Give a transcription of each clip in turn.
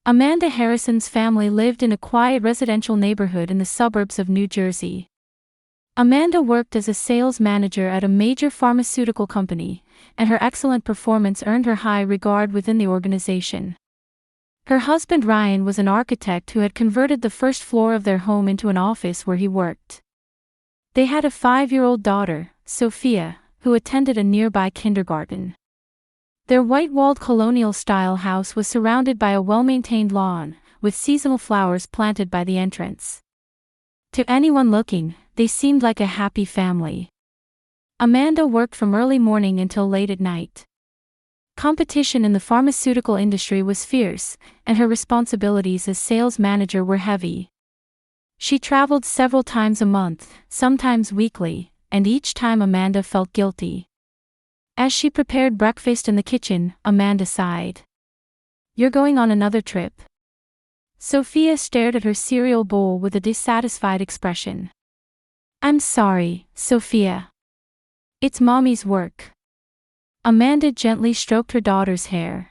Amanda Harrison's family lived in a quiet residential neighborhood in the suburbs of New Jersey. Amanda worked as a sales manager at a major pharmaceutical company, and her excellent performance earned her high regard within the organization. Her husband Ryan was an architect who had converted the first floor of their home into an office where he worked. They had a 5-year-old daughter, Sophia, who attended a nearby kindergarten. Their white-walled colonial-style house was surrounded by a well-maintained lawn, with seasonal flowers planted by the entrance. To anyone looking, they seemed like a happy family. Amanda worked from early morning until late at night. Competition in the pharmaceutical industry was fierce, and her responsibilities as sales manager were heavy. She traveled several times a month, sometimes weekly, and each time Amanda felt guilty. As she prepared breakfast in the kitchen, Amanda sighed. "You're going on another trip?" Sophia stared at her cereal bowl with a dissatisfied expression. "I'm sorry, Sophia. It's Mommy's work." Amanda gently stroked her daughter's hair.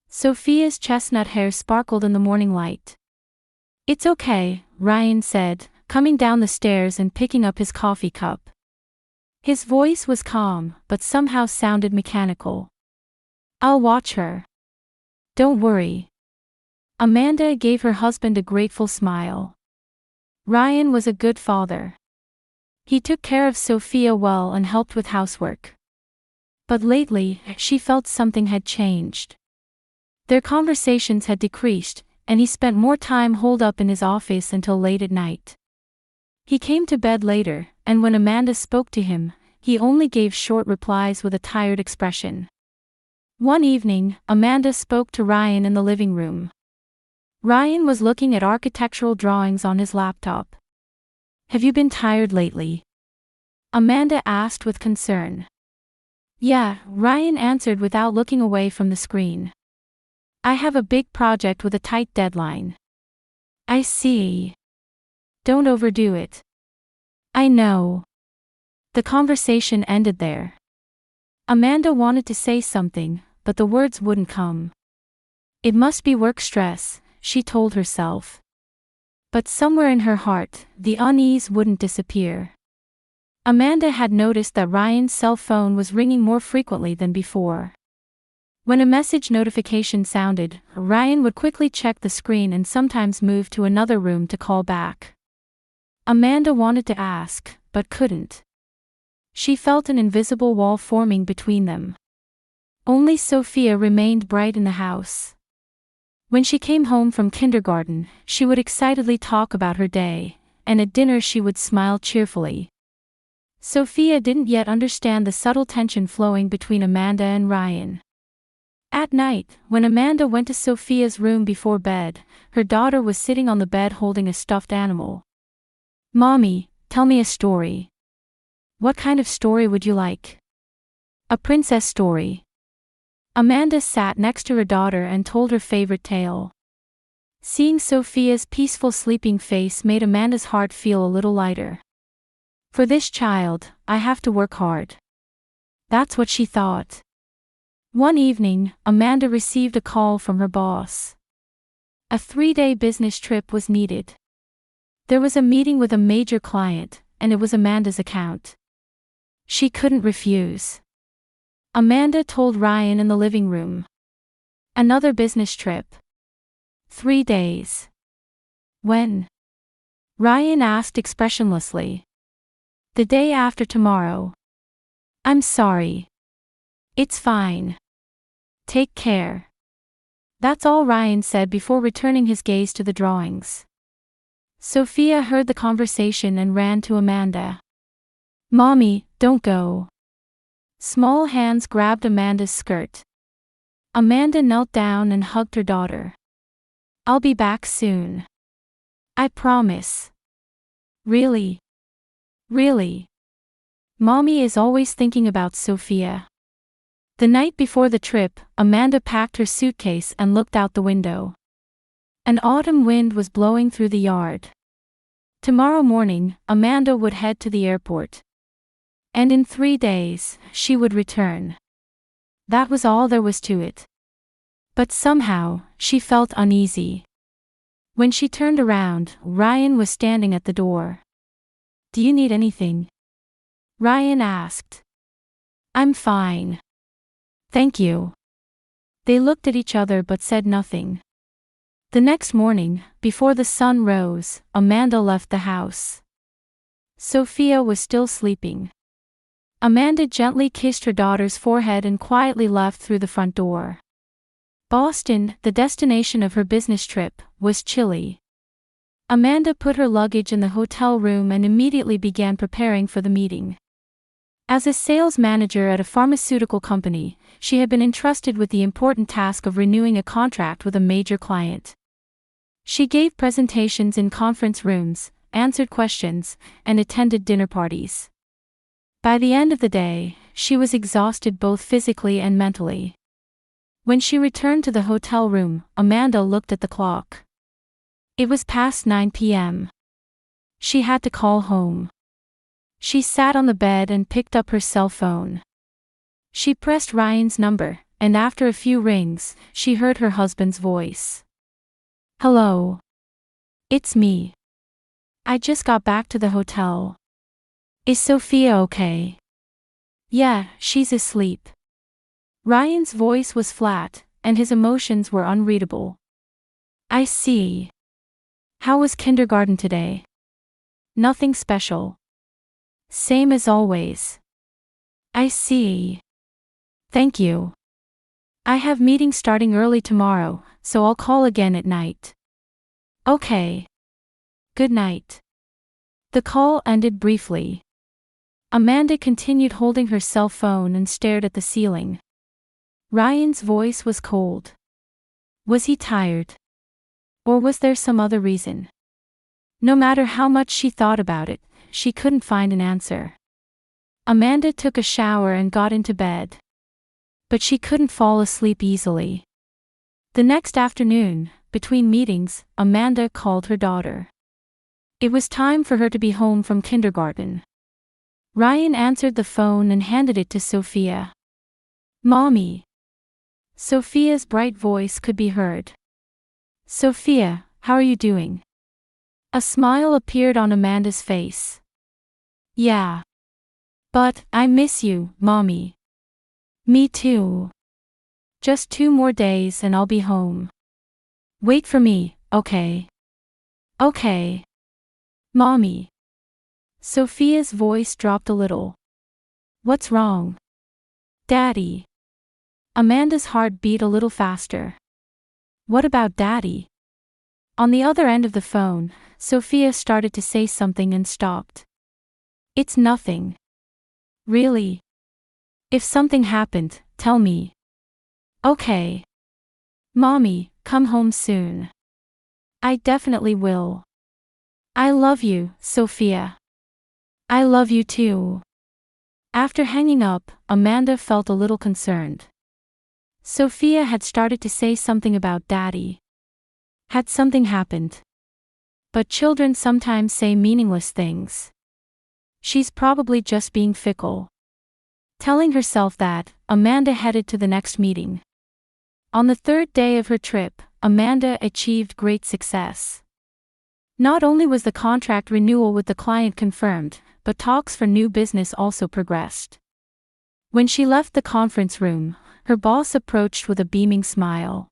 Sophia's chestnut hair sparkled in the morning light. "It's okay," Ryan said, coming down the stairs and picking up his coffee cup. His voice was calm, but somehow sounded mechanical. "I'll watch her. Don't worry." Amanda gave her husband a grateful smile. Ryan was a good father. He took care of Sophia well and helped with housework. But lately, she felt something had changed. Their conversations had decreased, and he spent more time holed up in his office until late at night. He came to bed later, and when Amanda spoke to him, he only gave short replies with a tired expression. One evening, Amanda spoke to Ryan in the living room. Ryan was looking at architectural drawings on his laptop. "Have you been tired lately?" Amanda asked with concern. "Yeah," Ryan answered without looking away from the screen. "I have a big project with a tight deadline." "I see. Don't overdo it." "I know." The conversation ended there. Amanda wanted to say something, but the words wouldn't come. It must be work stress, she told herself. But somewhere in her heart, the unease wouldn't disappear. Amanda had noticed that Ryan's cell phone was ringing more frequently than before. When a message notification sounded, Ryan would quickly check the screen and sometimes move to another room to call back. Amanda wanted to ask, but couldn't. She felt an invisible wall forming between them. Only Sophia remained bright in the house. When she came home from kindergarten, she would excitedly talk about her day, and at dinner she would smile cheerfully. Sophia didn't yet understand the subtle tension flowing between Amanda and Ryan. At night, when Amanda went to Sophia's room before bed, her daughter was sitting on the bed holding a stuffed animal. "Mommy, tell me a story." "What kind of story would you like?" "A princess story." Amanda sat next to her daughter and told her favorite tale. Seeing Sophia's peaceful sleeping face made Amanda's heart feel a little lighter. "For this child, I have to work hard." That's what she thought. One evening, Amanda received a call from her boss. A 3-day business trip was needed. There was a meeting with a major client, and it was Amanda's account. She couldn't refuse. Amanda told Ryan in the living room. "Another business trip. 3 days. When?" Ryan asked expressionlessly. "The day after tomorrow." "I'm sorry." "It's fine. Take care." That's all Ryan said before returning his gaze to the drawings. Sophia heard the conversation and ran to Amanda. "Mommy, don't go." Small hands grabbed Amanda's skirt. Amanda knelt down and hugged her daughter. "I'll be back soon. I promise." "Really? Really?" Mommy is always thinking about Sophia. The night before the trip, Amanda packed her suitcase and looked out the window. An autumn wind was blowing through the yard. Tomorrow morning, Amanda would head to the airport. And in 3 days, she would return. That was all there was to it. But somehow, she felt uneasy. When she turned around, Ryan was standing at the door. "Do you need anything?" Ryan asked. "I'm fine. Thank you." They looked at each other but said nothing. The next morning, before the sun rose, Amanda left the house. Sophia was still sleeping. Amanda gently kissed her daughter's forehead and quietly left through the front door. Boston, the destination of her business trip, was chilly. Amanda put her luggage in the hotel room and immediately began preparing for the meeting. As a sales manager at a pharmaceutical company, she had been entrusted with the important task of renewing a contract with a major client. She gave presentations in conference rooms, answered questions, and attended dinner parties. By the end of the day, she was exhausted both physically and mentally. When she returned to the hotel room, Amanda looked at the clock. It was past 9 p.m. She had to call home. She sat on the bed and picked up her cell phone. She pressed Ryan's number, and after a few rings, she heard her husband's voice. "Hello. It's me. I just got back to the hotel. Is Sophia okay?" "Yeah, she's asleep." Ryan's voice was flat, and his emotions were unreadable. "I see. How was kindergarten today?" "Nothing special. Same as always." "I see. Thank you. I have meetings starting early tomorrow, so I'll call again at night." "Okay. Good night." The call ended briefly. Amanda continued holding her cell phone and stared at the ceiling. Ryan's voice was cold. Was he tired? Or was there some other reason? No matter how much she thought about it, she couldn't find an answer. Amanda took a shower and got into bed. But she couldn't fall asleep easily. The next afternoon, between meetings, Amanda called her daughter. It was time for her to be home from kindergarten. Ryan answered the phone and handed it to Sophia. "Mommy." Sophia's bright voice could be heard. "Sophia, how are you doing?" A smile appeared on Amanda's face. "Yeah. But, I miss you, Mommy." "Me too. Just 2 more days and I'll be home. Wait for me, okay?" "Okay. Mommy." Sophia's voice dropped a little. "What's wrong?" "Daddy." Amanda's heart beat a little faster. "What about Daddy?" On the other end of the phone, Sophia started to say something and stopped. "It's nothing. Really? If something happened, tell me." "Okay. Mommy, come home soon." "I definitely will. I love you, Sophia." "I love you too." After hanging up, Amanda felt a little concerned. Sophia had started to say something about Daddy. Had something happened? But children sometimes say meaningless things. She's probably just being fickle. Telling herself that, Amanda headed to the next meeting. On the 3rd day of her trip, Amanda achieved great success. Not only was the contract renewal with the client confirmed, but talks for new business also progressed. When she left the conference room, her boss approached with a beaming smile.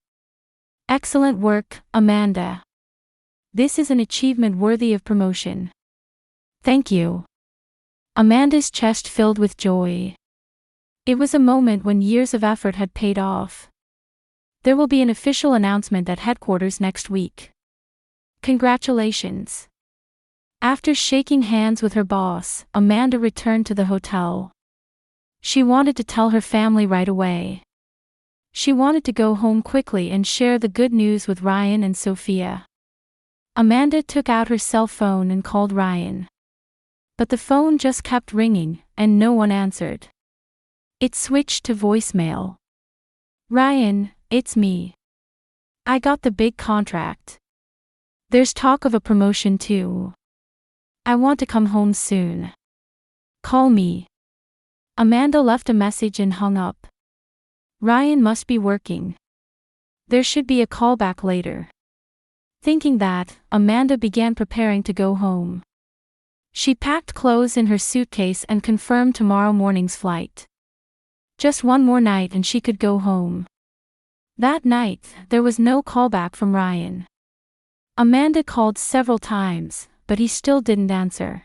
"Excellent work, Amanda. This is an achievement worthy of promotion." "Thank you." Amanda's chest filled with joy. It was a moment when years of effort had paid off. There will be an official announcement at headquarters next week. "Congratulations." After shaking hands with her boss, Amanda returned to the hotel. She wanted to tell her family right away. She wanted to go home quickly and share the good news with Ryan and Sophia. Amanda took out her cell phone and called Ryan. But the phone just kept ringing, and no one answered. It switched to voicemail. "Ryan, it's me. I got the big contract. There's talk of a promotion too. I want to come home soon. Call me." Amanda left a message and hung up. Ryan must be working. There should be a callback later. Thinking that, Amanda began preparing to go home. She packed clothes in her suitcase and confirmed tomorrow morning's flight. Just one more night and she could go home. That night, there was no callback from Ryan. Amanda called several times, but he still didn't answer.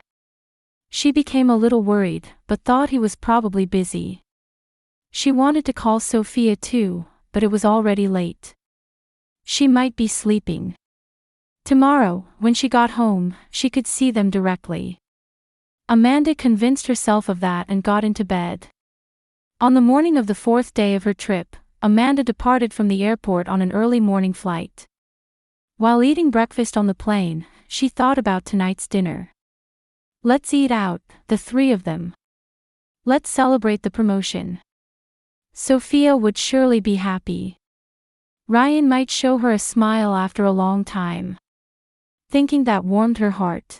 She became a little worried, but thought he was probably busy. She wanted to call Sophia too, but it was already late. She might be sleeping. Tomorrow, when she got home, she could see them directly. Amanda convinced herself of that and got into bed. On the morning of the 4th day of her trip, Amanda departed from the airport on an early morning flight. While eating breakfast on the plane, she thought about tonight's dinner. Let's eat out, the three of them. Let's celebrate the promotion. Sophia would surely be happy. Ryan might show her a smile after a long time. Thinking that warmed her heart.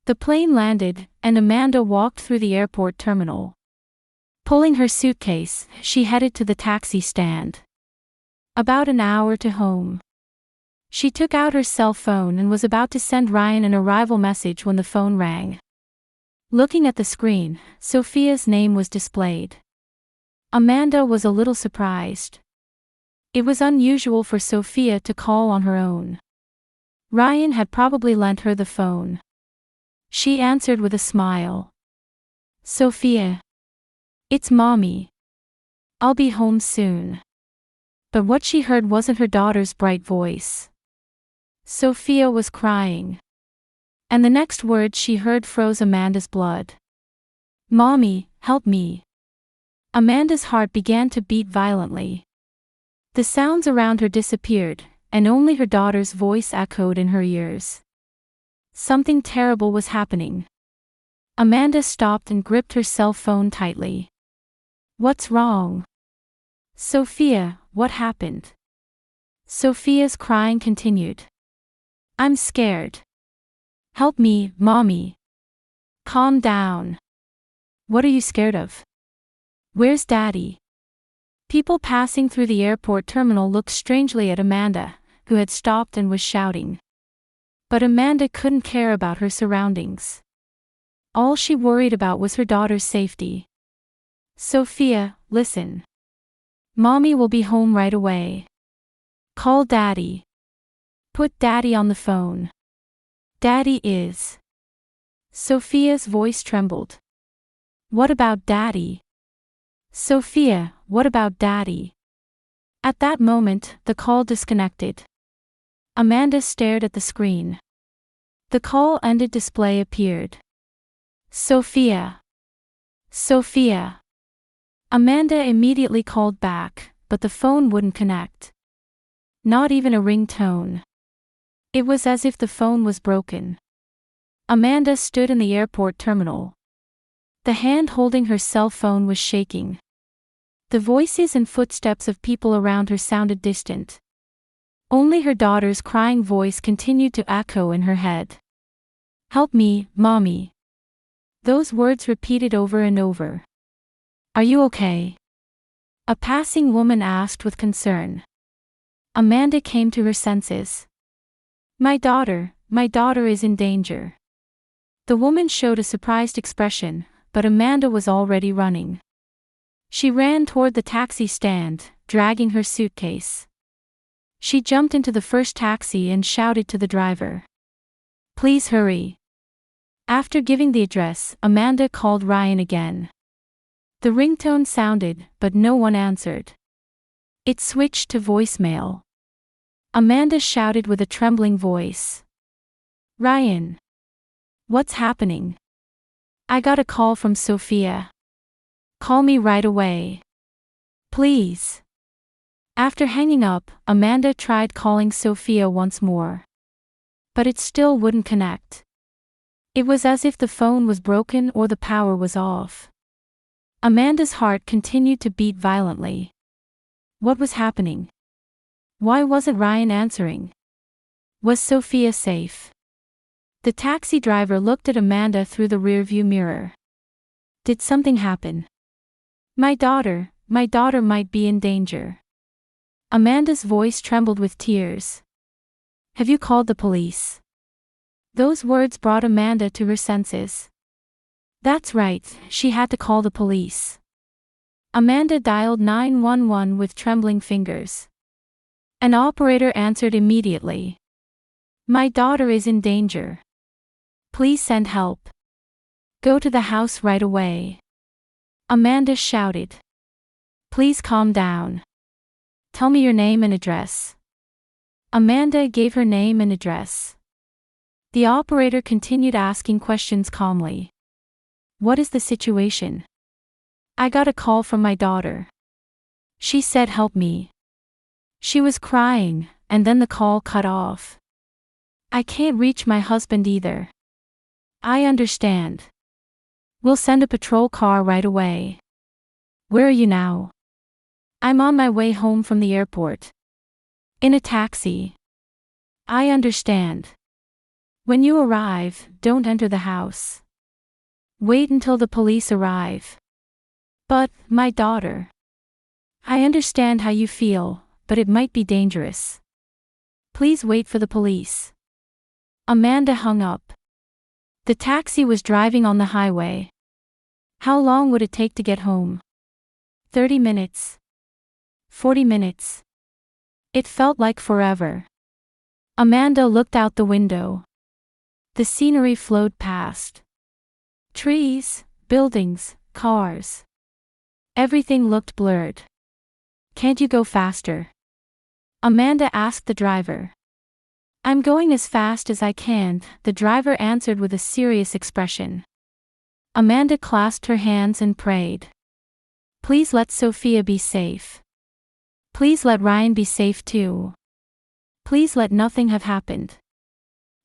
The plane landed, and Amanda walked through the airport terminal. Pulling her suitcase, she headed to the taxi stand. About an hour to home. She took out her cell phone and was about to send Ryan an arrival message when the phone rang. Looking at the screen, Sophia's name was displayed. Amanda was a little surprised. It was unusual for Sophia to call on her own. Ryan had probably lent her the phone. She answered with a smile. Sophia. It's Mommy. I'll be home soon. But what she heard wasn't her daughter's bright voice. Sophia was crying. And the next words she heard froze Amanda's blood. Mommy, help me. Amanda's heart began to beat violently. The sounds around her disappeared, and only her daughter's voice echoed in her ears. Something terrible was happening. Amanda stopped and gripped her cell phone tightly. What's wrong? Sophia, what happened? Sophia's crying continued. I'm scared. Help me, Mommy. Calm down. What are you scared of? Where's Daddy? People passing through the airport terminal looked strangely at Amanda, who had stopped and was shouting. But Amanda couldn't care about her surroundings. All she worried about was her daughter's safety. Sophia, listen. Mommy will be home right away. Call Daddy. Put Daddy on the phone. Daddy is. Sophia's voice trembled. What about Daddy? Sophia, what about Daddy? At that moment, the call disconnected. Amanda stared at the screen. The call ended. Display appeared. Sophia. Sophia. Amanda immediately called back, but the phone wouldn't connect. Not even a ringtone. It was as if the phone was broken. Amanda stood in the airport terminal. The hand holding her cell phone was shaking. The voices and footsteps of people around her sounded distant. Only her daughter's crying voice continued to echo in her head. Help me, Mommy. Those words repeated over and over. Are you okay? A passing woman asked with concern. Amanda came to her senses. My daughter is in danger. The woman showed a surprised expression, but Amanda was already running. She ran toward the taxi stand, dragging her suitcase. She jumped into the first taxi and shouted to the driver. Please hurry. After giving the address, Amanda called Ryan again. The ringtone sounded, but no one answered. It switched to voicemail. Amanda shouted with a trembling voice. Ryan. What's happening? I got a call from Sophia. Call me right away. Please. After hanging up, Amanda tried calling Sophia once more. But it still wouldn't connect. It was as if the phone was broken or the power was off. Amanda's heart continued to beat violently. What was happening? Why wasn't Ryan answering? Was Sophia safe? The taxi driver looked at Amanda through the rearview mirror. Did something happen? My daughter might be in danger. Amanda's voice trembled with tears. Have you called the police? Those words brought Amanda to her senses. That's right, she had to call the police. Amanda dialed 911 with trembling fingers. An operator answered immediately. My daughter is in danger. Please send help. Go to the house right away. Amanda shouted. Please calm down. Tell me your name and address. Amanda gave her name and address. The operator continued asking questions calmly. What is the situation? I got a call from my daughter. She said help me. She was crying, and then the call cut off. I can't reach my husband either. I understand. We'll send a patrol car right away. Where are you now? I'm on my way home from the airport. In a taxi. I understand. When you arrive, don't enter the house. Wait until the police arrive. But, my daughter. I understand how you feel, but it might be dangerous. Please wait for the police. Amanda hung up. The taxi was driving on the highway. How long would it take to get home? 30 minutes. 40 minutes. It felt like forever. Amanda looked out the window. The scenery flowed past. Trees, buildings, cars. Everything looked blurred. Can't you go faster? Amanda asked the driver. I'm going as fast as I can, the driver answered with a serious expression. Amanda clasped her hands and prayed. Please let Sophia be safe. Please let Ryan be safe too. Please let nothing have happened.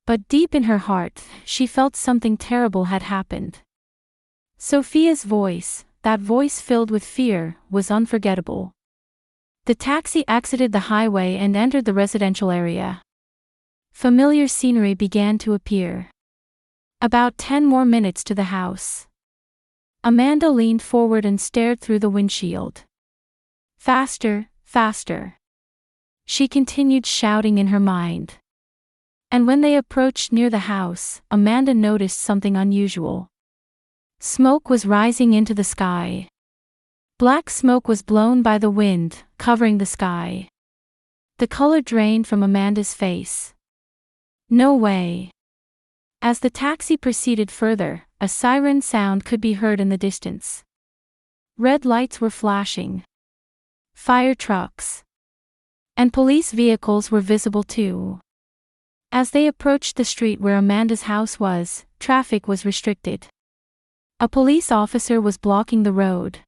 But deep in her heart, she felt something terrible had happened. Sophia's voice, that voice filled with fear, was unforgettable. The taxi exited the highway and entered the residential area. Familiar scenery began to appear. About 10 more minutes to the house. Amanda leaned forward and stared through the windshield. Faster, faster. She continued shouting in her mind. And when they approached near the house, Amanda noticed something unusual. Smoke was rising into the sky. Black smoke was blown by the wind, covering the sky. The color drained from Amanda's face. No way. As the taxi proceeded further, a siren sound could be heard in the distance. Red lights were flashing. Fire trucks and police vehicles were visible too. As they approached the street where Amanda's house was, traffic was restricted. A police officer was blocking the road.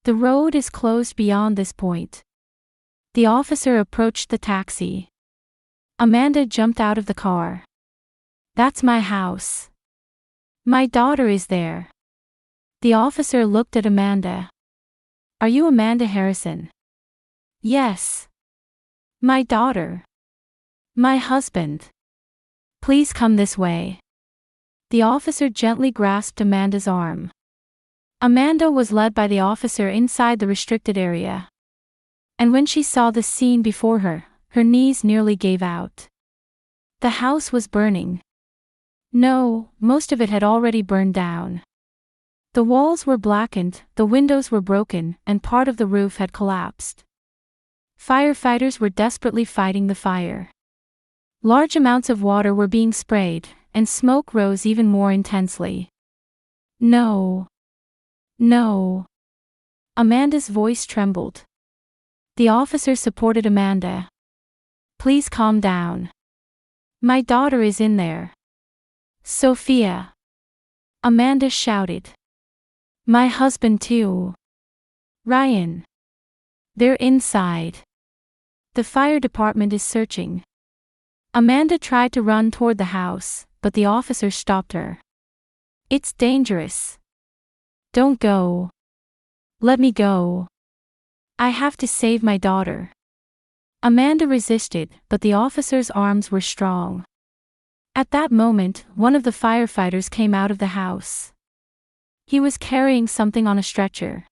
The road is closed beyond this point. The officer approached the taxi. Amanda jumped out of the car. That's my house. My daughter is there. The officer looked at Amanda. Are you Amanda Harrison? Yes. My daughter. My husband. Please come this way. The officer gently grasped Amanda's arm. Amanda was led by the officer inside the restricted area. And when she saw the scene before her, her knees nearly gave out. The house was burning. No, most of it had already burned down. The walls were blackened, the windows were broken, and part of the roof had collapsed. Firefighters were desperately fighting the fire. Large amounts of water were being sprayed, and smoke rose even more intensely. No. No. Amanda's voice trembled. The officer supported Amanda. Please calm down. My daughter is in there. Sophia. Amanda shouted. My husband too. Ryan. They're inside. The fire department is searching. Amanda tried to run toward the house, but the officer stopped her. It's dangerous. Don't go. Let me go. I have to save my daughter. Amanda resisted, but the officer's arms were strong. At that moment, one of the firefighters came out of the house. He was carrying something on a stretcher.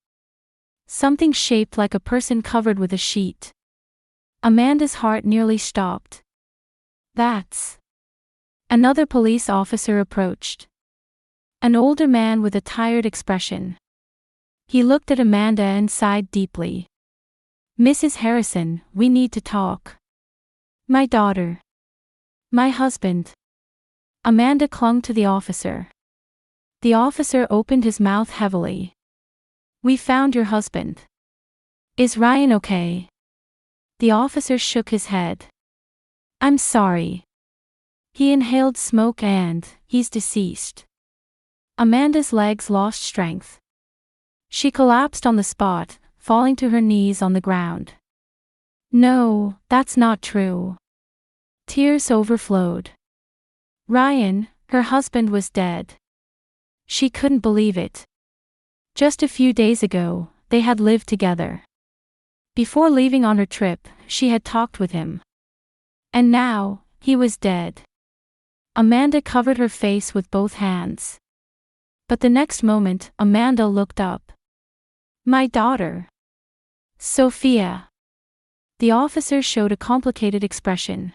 Something shaped like a person covered with a sheet. Amanda's heart nearly stopped. That's... Another police officer approached. An older man with a tired expression. He looked at Amanda and sighed deeply. Mrs. Harrison, we need to talk. My daughter. My husband. Amanda clung to the officer. The officer opened his mouth heavily. We found your husband. Is Ryan okay? The officer shook his head. I'm sorry. He inhaled smoke and he's deceased. Amanda's legs lost strength. She collapsed on the spot, falling to her knees on the ground. No, that's not true. Tears overflowed. Ryan, her husband, was dead. She couldn't believe it. Just a few days ago, they had lived together. Before leaving on her trip, she had talked with him. And now, he was dead. Amanda covered her face with both hands. But the next moment, Amanda looked up. My daughter. Sophia. The officer showed a complicated expression.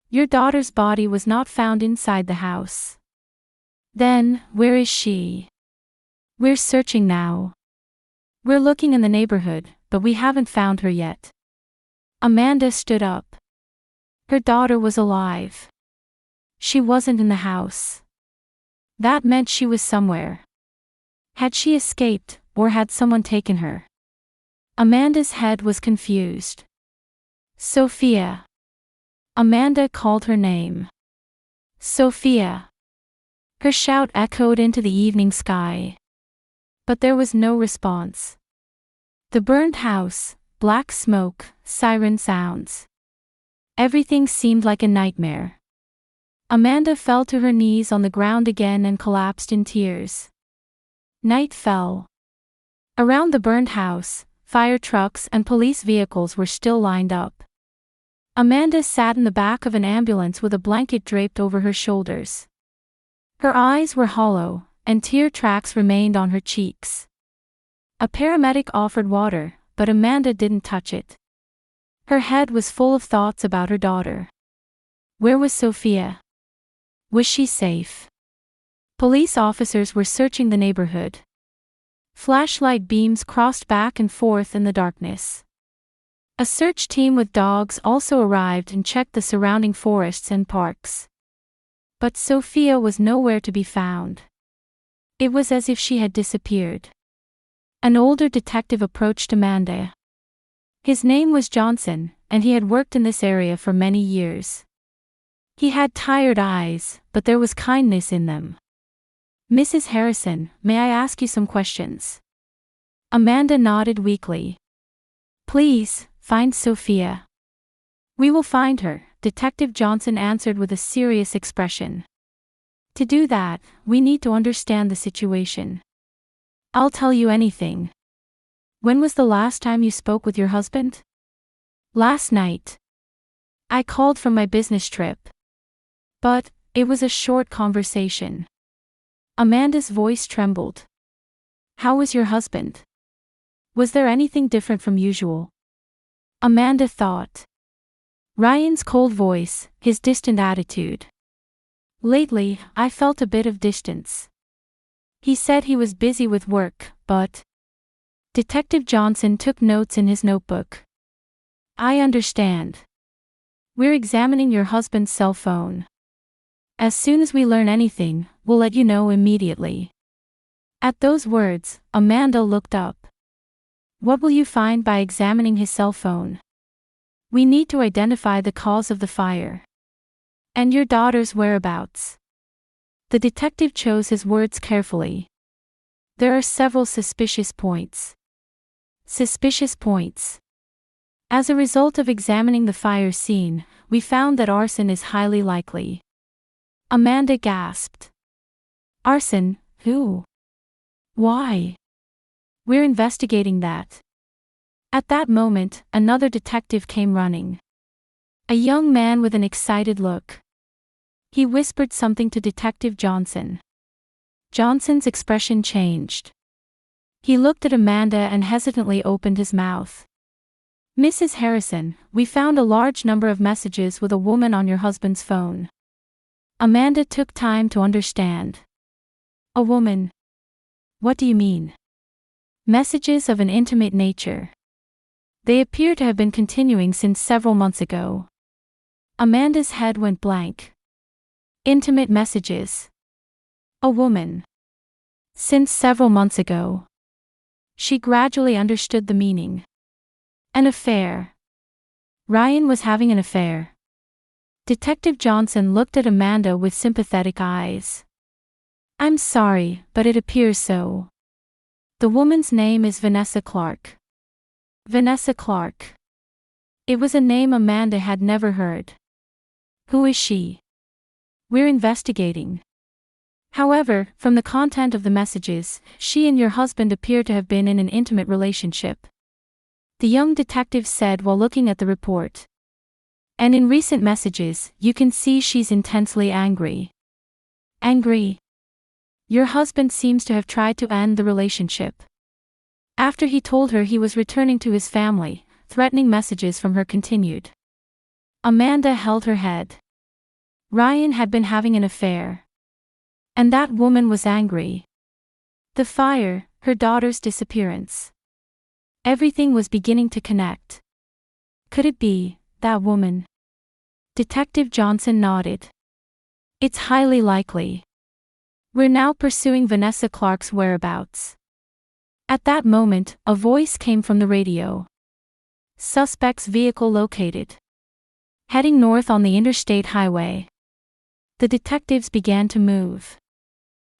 Your daughter's body was not found inside the house. Then, where is she? We're searching now. We're looking in the neighborhood, but we haven't found her yet. Amanda stood up. Her daughter was alive. She wasn't in the house. That meant she was somewhere. Had she escaped, or had someone taken her? Amanda's head was confused. Sophia. Amanda called her name. Sophia. Her shout echoed into the evening sky. But there was no response. The burned house, black smoke, siren sounds. Everything seemed like a nightmare. Amanda fell to her knees on the ground again and collapsed in tears. Night fell. Around the burned house, fire trucks and police vehicles were still lined up. Amanda sat in the back of an ambulance with a blanket draped over her shoulders. Her eyes were hollow, and tear tracks remained on her cheeks. A paramedic offered water, but Amanda didn't touch it. Her head was full of thoughts about her daughter. Where was Sophia? Was she safe? Police officers were searching the neighborhood. Flashlight beams crossed back and forth in the darkness. A search team with dogs also arrived and checked the surrounding forests and parks. But Sophia was nowhere to be found. It was as if she had disappeared. An older detective approached Amanda. His name was Johnson, and he had worked in this area for many years. He had tired eyes, but there was kindness in them. Mrs. Harrison, may I ask you some questions? Amanda nodded weakly. Please, find Sophia. We will find her, Detective Johnson answered with a serious expression. To do that, we need to understand the situation. I'll tell you anything. When was the last time you spoke with your husband? Last night. I called from my business trip. But, it was a short conversation. Amanda's voice trembled. How was your husband? Was there anything different from usual? Amanda thought. Ryan's cold voice, his distant attitude. Lately, I felt a bit of distance. He said he was busy with work, but... Detective Johnson took notes in his notebook. I understand. We're examining your husband's cell phone. As soon as we learn anything, we'll let you know immediately. At those words, Amanda looked up. What will you find by examining his cell phone? We need to identify the cause of the fire. And your daughter's whereabouts. The detective chose his words carefully. There are several suspicious points. Suspicious points. As a result of examining the fire scene, we found that arson is highly likely. Amanda gasped. Arson? Who? Why? We're investigating that. At that moment, another detective came running. A young man with an excited look. He whispered something to Detective Johnson. Johnson's expression changed. He looked at Amanda and hesitantly opened his mouth. Mrs. Harrison, we found a large number of messages with a woman on your husband's phone. Amanda took time to understand. A woman? What do you mean? Messages of an intimate nature. They appear to have been continuing since several months ago. Amanda's head went blank. Intimate messages. A woman. Since several months ago. She gradually understood the meaning. An affair. Ryan was having an affair. Detective Johnson looked at Amanda with sympathetic eyes. I'm sorry, but it appears so. The woman's name is Vanessa Clark. Vanessa Clark. It was a name Amanda had never heard. Who is she? We're investigating. However, from the content of the messages, she and your husband appear to have been in an intimate relationship. The young detective said while looking at the report. And in recent messages, you can see she's intensely angry. Angry? Your husband seems to have tried to end the relationship. After he told her he was returning to his family, threatening messages from her continued. Amanda held her head. Ryan had been having an affair. And that woman was angry. The fire, her daughter's disappearance. Everything was beginning to connect. Could it be that woman? Detective Johnson nodded. It's highly likely. We're now pursuing Vanessa Clark's whereabouts. At that moment, a voice came from the radio. Suspect's vehicle located. Heading north on the interstate highway. The detectives began to move.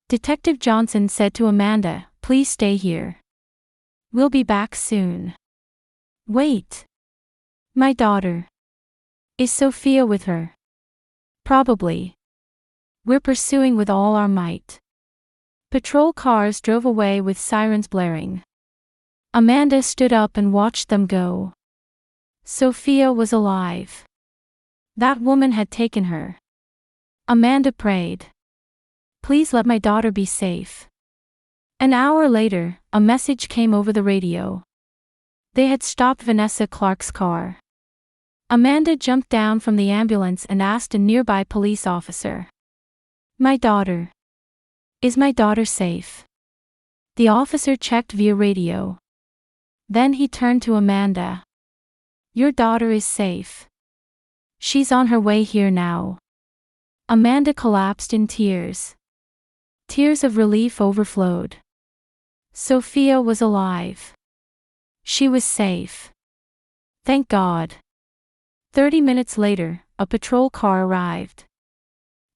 Detective Johnson said to Amanda, please stay here. We'll be back soon. Wait. My daughter. Is Sophia with her? Probably. We're pursuing with all our might. Patrol cars drove away with sirens blaring. Amanda stood up and watched them go. Sophia was alive. That woman had taken her. Amanda prayed. Please let my daughter be safe. An hour later, a message came over the radio. They had stopped Vanessa Clark's car. Amanda jumped down from the ambulance and asked a nearby police officer. My daughter. Is my daughter safe? The officer checked via radio. Then he turned to Amanda. Your daughter is safe. She's on her way here now. Amanda collapsed in tears. Tears of relief overflowed. Sophia was alive. She was safe. Thank God. 30 minutes later, a patrol car arrived.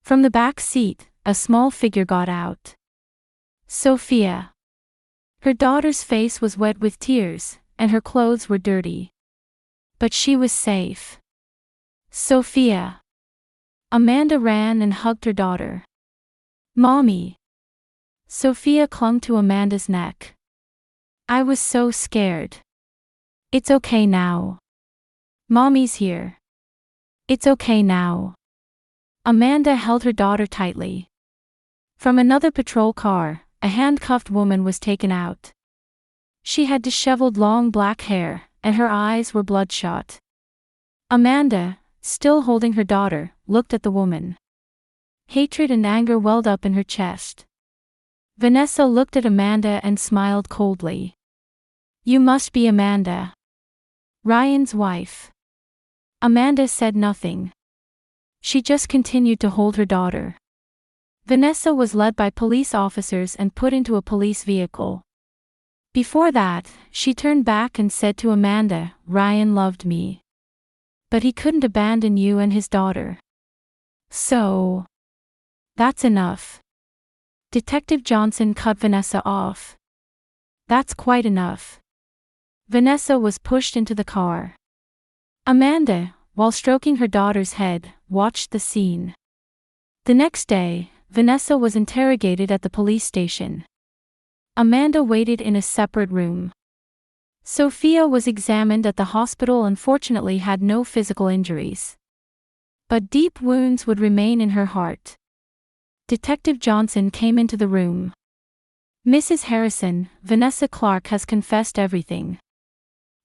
From the back seat, a small figure got out. Sophia. Her daughter's face was wet with tears, and her clothes were dirty. But she was safe. Sophia. Amanda ran and hugged her daughter. Mommy. Sophia clung to Amanda's neck. I was so scared. It's okay now. Mommy's here. It's okay now. Amanda held her daughter tightly. From another patrol car, a handcuffed woman was taken out. She had disheveled long black hair, and her eyes were bloodshot. Amanda, still holding her daughter, looked at the woman. Hatred and anger welled up in her chest. Vanessa looked at Amanda and smiled coldly. You must be Amanda. Ryan's wife. Amanda said nothing. She just continued to hold her daughter. Vanessa was led by police officers and put into a police vehicle. Before that, she turned back and said to Amanda, Ryan loved me. But he couldn't abandon you and his daughter. So. That's enough. Detective Johnson cut Vanessa off. That's quite enough. Vanessa was pushed into the car. Amanda, while stroking her daughter's head, watched the scene. The next day, Vanessa was interrogated at the police station. Amanda waited in a separate room. Sophia was examined at the hospital and fortunately had no physical injuries. But deep wounds would remain in her heart. Detective Johnson came into the room. Mrs. Harrison, Vanessa Clark has confessed everything.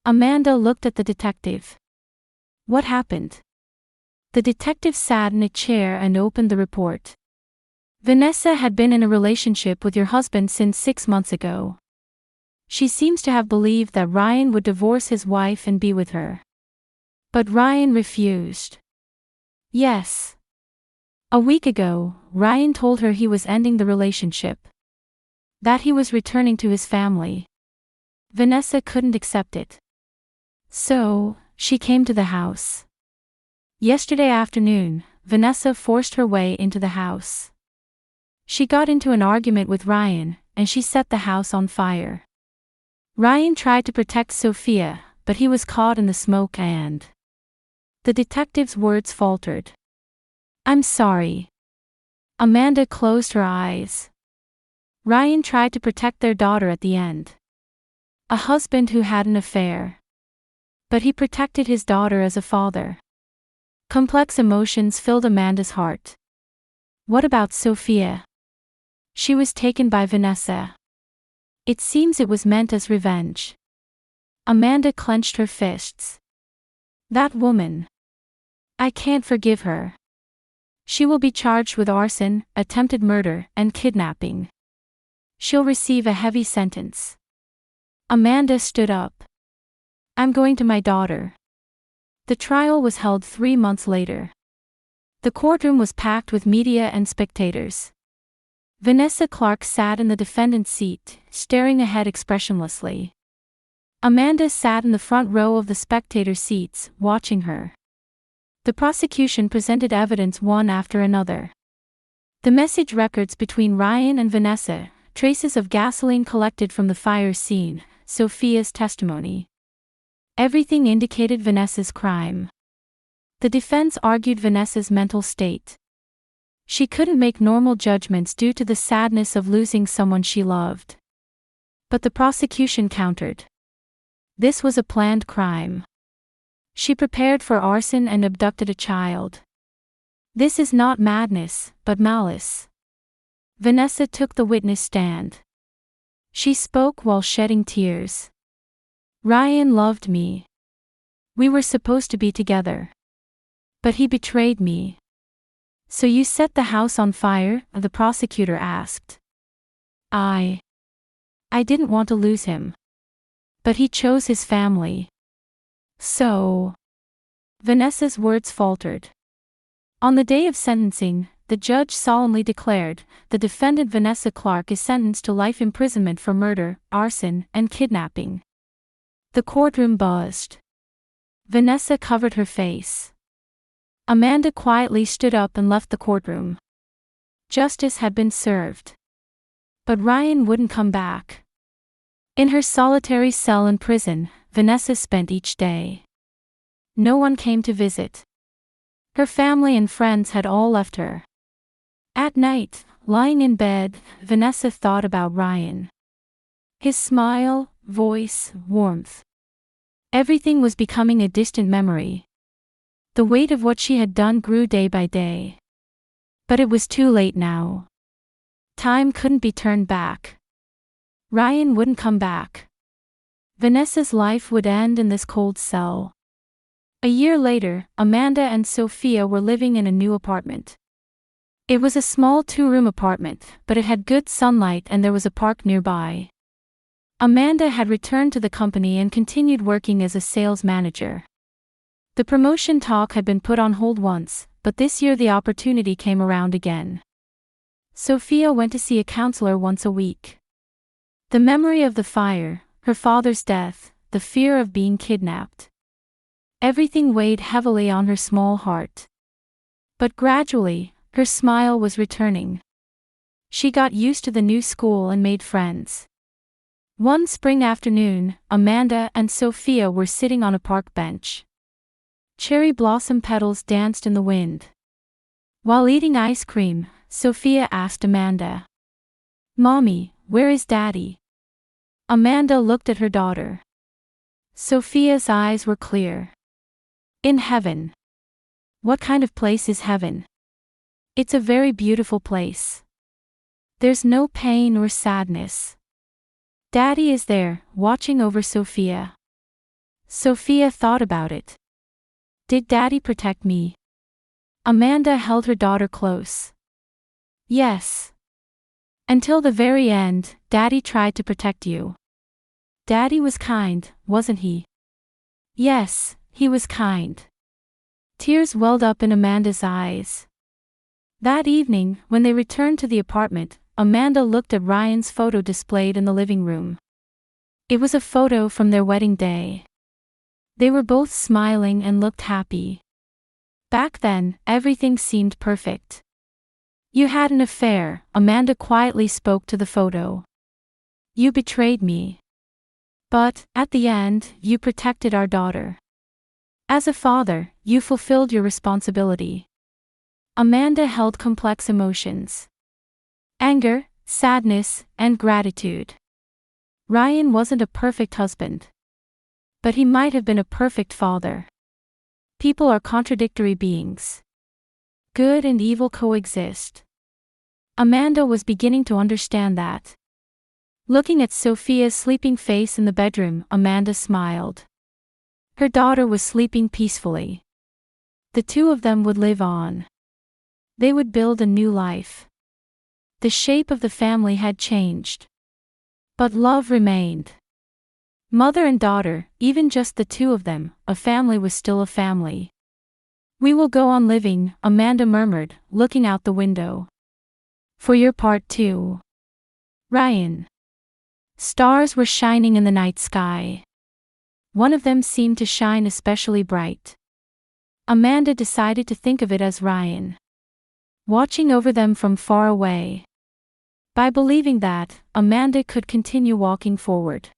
Amanda looked at the detective. What happened? The detective sat in a chair and opened the report. Vanessa had been in a relationship with your husband since 6 months ago. She seems to have believed that Ryan would divorce his wife and be with her. But Ryan refused. Yes. A week ago, Ryan told her he was ending the relationship. That he was returning to his family. Vanessa couldn't accept it. So, she came to the house. Yesterday afternoon, Vanessa forced her way into the house. She got into an argument with Ryan, and she set the house on fire. Ryan tried to protect Sophia, but he was caught in the smoke and... The detective's words faltered. I'm sorry. Amanda closed her eyes. Ryan tried to protect their daughter at the end. A husband who had an affair. But he protected his daughter as a father. Complex emotions filled Amanda's heart. What about Sophia? She was taken by Vanessa. It seems it was meant as revenge. Amanda clenched her fists. That woman. I can't forgive her. She will be charged with arson, attempted murder, and kidnapping. She'll receive a heavy sentence. Amanda stood up. I'm going to my daughter. The trial was held 3 months later. The courtroom was packed with media and spectators. Vanessa Clark sat in the defendant's seat, staring ahead expressionlessly. Amanda sat in the front row of the spectator seats, watching her. The prosecution presented evidence one after another. The message records between Ryan and Vanessa, traces of gasoline collected from the fire scene, Sophia's testimony. Everything indicated Vanessa's crime. The defense argued Vanessa's mental state. She couldn't make normal judgments due to the sadness of losing someone she loved. But the prosecution countered. This was a planned crime. She prepared for arson and abducted a child. This is not madness, but malice. Vanessa took the witness stand. She spoke while shedding tears. Ryan loved me. We were supposed to be together. But he betrayed me. So you set the house on fire? The prosecutor asked. I didn't want to lose him. But he chose his family. So... Vanessa's words faltered. On the day of sentencing, the judge solemnly declared, the defendant Vanessa Clark is sentenced to life imprisonment for murder, arson, and kidnapping. The courtroom buzzed. Vanessa covered her face. Amanda quietly stood up and left the courtroom. Justice had been served. But Ryan wouldn't come back. In her solitary cell in prison, Vanessa spent each day. No one came to visit. Her family and friends had all left her. At night, lying in bed, Vanessa thought about Ryan. His smile, voice, warmth. Everything was becoming a distant memory. The weight of what she had done grew day by day. But it was too late now. Time couldn't be turned back. Ryan wouldn't come back. Vanessa's life would end in this cold cell. A year later, Amanda and Sophia were living in a new apartment. It was a small 2-room apartment, but it had good sunlight and there was a park nearby. Amanda had returned to the company and continued working as a sales manager. The promotion talk had been put on hold once, but this year the opportunity came around again. Sophia went to see a counselor once a week. The memory of the fire, her father's death, the fear of being kidnapped. Everything weighed heavily on her small heart. But gradually, her smile was returning. She got used to the new school and made friends. One spring afternoon, Amanda and Sophia were sitting on a park bench. Cherry blossom petals danced in the wind. While eating ice cream, Sophia asked Amanda, "Mommy, where is Daddy?" Amanda looked at her daughter. Sophia's eyes were clear. "In heaven." "What kind of place is heaven?" "It's a very beautiful place. There's no pain or sadness. Daddy is there, watching over Sophia." Sophia thought about it. Did Daddy protect me? Amanda held her daughter close. Yes. Until the very end, Daddy tried to protect you. Daddy was kind, wasn't he? Yes, he was kind. Tears welled up in Amanda's eyes. That evening, when they returned to the apartment, Amanda looked at Ryan's photo displayed in the living room. It was a photo from their wedding day. They were both smiling and looked happy. Back then, everything seemed perfect. You had an affair, Amanda quietly spoke to the photo. You betrayed me. But, at the end, you protected our daughter. As a father, you fulfilled your responsibility. Amanda held complex emotions. Anger, sadness, and gratitude. Ryan wasn't a perfect husband. But he might have been a perfect father. People are contradictory beings. Good and evil coexist. Amanda was beginning to understand that. Looking at Sophia's sleeping face in the bedroom, Amanda smiled. Her daughter was sleeping peacefully. The two of them would live on. They would build a new life. The shape of the family had changed. But love remained. Mother and daughter, even just the two of them, a family was still a family. We will go on living, Amanda murmured, looking out the window. For your part too. Ryan. Stars were shining in the night sky. One of them seemed to shine especially bright. Amanda decided to think of it as Ryan. Watching over them from far away. By believing that, Amanda could continue walking forward.